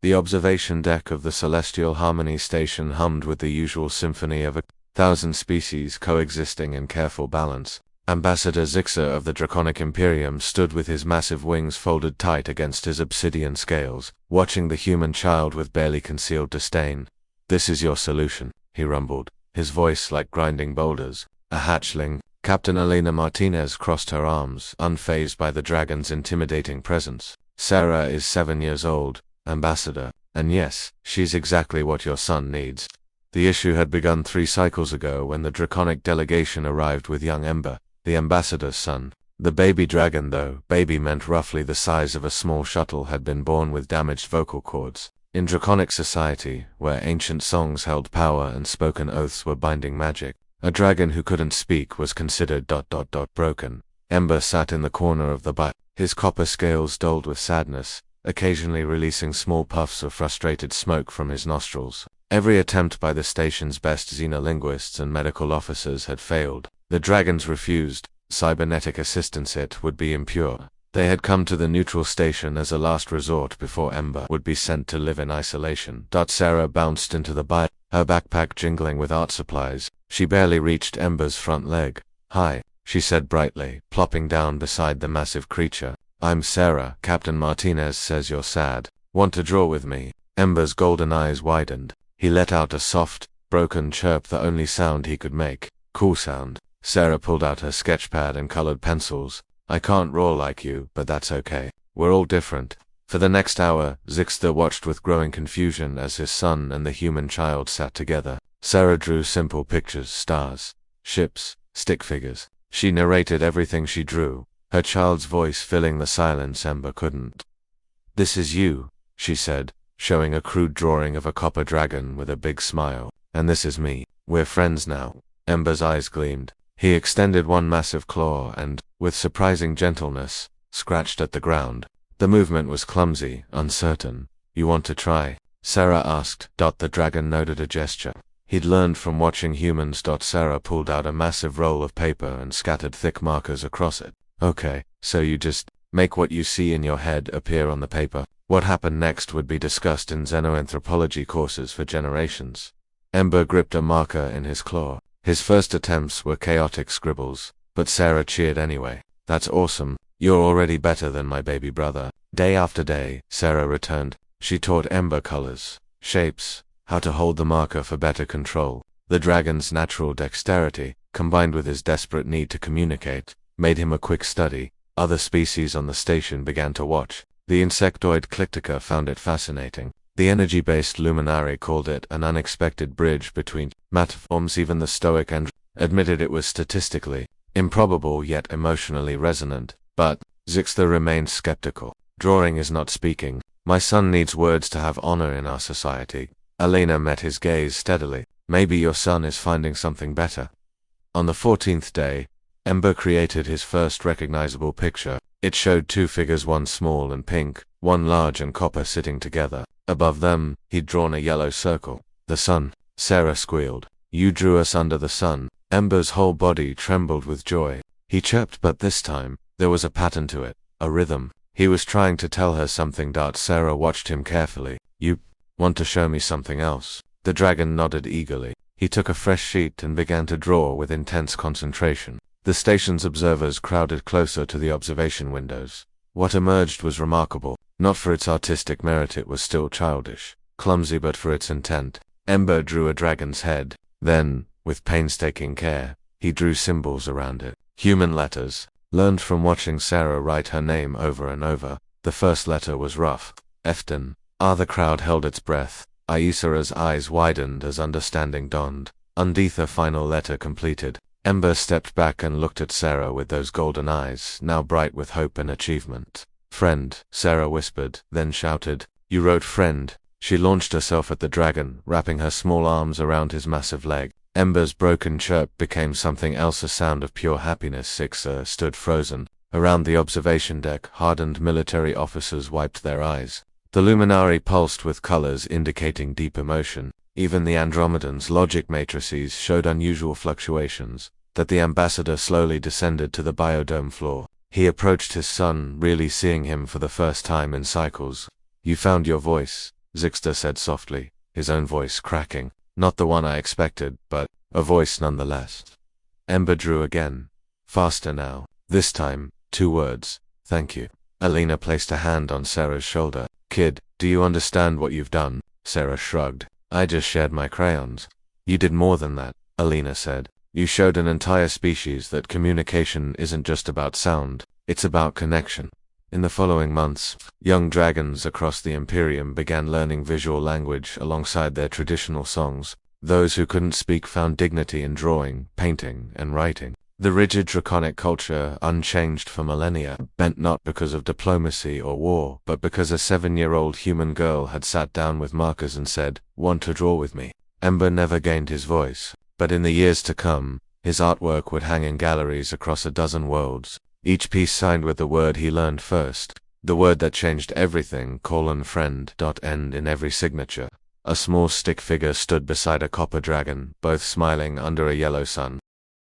The observation deck of the Celestial Harmony Station hummed with the usual symphony of 1,000 species coexisting in careful balance. Ambassador Zixer of the Draconic Imperium stood with his massive wings folded tight against his obsidian scales, watching the human child with barely concealed disdain. "This is your solution," he rumbled, his voice like grinding boulders. A hatchling, Captain Elena Martinez crossed her arms, unfazed by the dragon's intimidating presence. "Sarah is 7 years old, Ambassador, and yes, she's exactly what your son needs." The issue had begun 3 cycles ago when the Draconic delegation arrived with young Ember, the ambassador's son. The baby dragon, though baby meant roughly the size of a small shuttle, had been born with damaged vocal cords. In Draconic society, where ancient songs held power and spoken oaths were binding magic, a dragon who couldn't speak was considered ... broken. Ember sat in the corner of the bite, his copper scales dulled with sadness, occasionally releasing small puffs of frustrated smoke from his nostrils. Every attempt by the station's best xenolinguists and medical officers had failed. The dragons refused. Cybernetic assistance it would be impure. They had come to the neutral station as a last resort before Ember would be sent to live in isolation. Sarah bounced into the bite, her backpack jingling with art supplies. She barely reached Ember's front leg. "Hi," she said brightly, plopping down beside the massive creature. "I'm Sarah. Captain Martinez says you're sad. Want to draw with me?" Ember's golden eyes widened. He let out a soft, broken chirp, the only sound he could make. "Cool sound." Sarah pulled out her sketchpad and colored pencils. "I can't roar like you, but that's okay. We're all different." For the next hour, Zixter watched with growing confusion as his son and the human child sat together. Sarah drew simple pictures, stars, ships, stick figures. She narrated everything she drew, her child's voice filling the silence Ember couldn't. "This is you," she said, showing a crude drawing of a copper dragon with a big smile. "And this is me. We're friends now." Ember's eyes gleamed. He extended one massive claw and, with surprising gentleness, scratched at the ground. The movement was clumsy, uncertain. "You want to try?" Sarah asked. The dragon noted a gesture he'd learned from watching humans. Sarah pulled out a massive roll of paper and scattered thick markers across it. "Okay, so you just make what you see in your head appear on the paper." What happened next would be discussed in xenoanthropology courses for generations. Ember gripped a marker in his claw. His first attempts were chaotic scribbles, but Sarah cheered anyway. "That's awesome. You're already better than my baby brother." Day after day, Sarah returned. She taught Ember colors, shapes, how to hold the marker for better control. The dragon's natural dexterity, combined with his desperate need to communicate, made him a quick study. Other species on the station began to watch. The insectoid Clictica found it fascinating. The energy-based Luminari called it an unexpected bridge between matforms. Even the stoic and admitted it was statistically improbable yet emotionally resonant. But Zixter remained skeptical. "Drawing is not speaking. My son needs words to have honor in our society." Elena met his gaze steadily. "Maybe your son is finding something better." On the 14th day, Ember created his first recognizable picture. It showed 2 figures, one small and pink, one large and copper, sitting together. Above them, he'd drawn a yellow circle. "The sun," Sarah squealed. "You drew us under the sun." Ember's whole body trembled with joy. He chirped, but this time, there was a pattern to it, a rhythm. He was trying to tell her something. Sarah watched him carefully. "You want to show me something else?" The dragon nodded eagerly. He took a fresh sheet and began to draw with intense concentration. The station's observers crowded closer to the observation windows. What emerged was remarkable. Not for its artistic merit, it was still childish, clumsy, but for its intent. Ember drew a dragon's head. Then, with painstaking care, he drew symbols around it. Human letters. Learned from watching Sarah write her name over and over. The first letter was rough. Efton. The crowd held its breath. Aisara's eyes widened as understanding dawned. The final letter completed. Ember stepped back and looked at Sarah with those golden eyes, now bright with hope and achievement. "Friend," Sarah whispered, then shouted. "You wrote friend." She launched herself at the dragon, wrapping her small arms around his massive leg. Ember's broken chirp became something else, a sound of pure happiness. Zixter stood frozen. Around the observation deck, hardened military officers wiped their eyes. The Luminari pulsed with colors indicating deep emotion. Even the Andromedan's logic matrices showed unusual fluctuations. The ambassador slowly descended to the biodome floor. He approached his son, really seeing him for the first time in cycles. "You found your voice." Zixter said softly, his own voice cracking. Not the one I expected, but a voice nonetheless. Ember drew again. Faster now. This time, 2 words. Thank you. Alina placed a hand on Sarah's shoulder. Kid, do you understand what you've done? Sarah shrugged. I just shared my crayons. You did more than that, Alina said. You showed an entire species that communication isn't just about sound, it's about connection. In the following months, young dragons across the Imperium began learning visual language alongside their traditional songs. Those who couldn't speak found dignity in drawing, painting, and writing. The rigid draconic culture, unchanged for millennia, bent not because of diplomacy or war, but because a 7-year-old human girl had sat down with markers and said, "Want to draw with me?" Ember never gained his voice, but in the years to come, his artwork would hang in galleries across a dozen worlds, each piece signed with the word he learned first, the word that changed everything, friend. End in every signature. A small stick figure stood beside a copper dragon, both smiling under a yellow sun.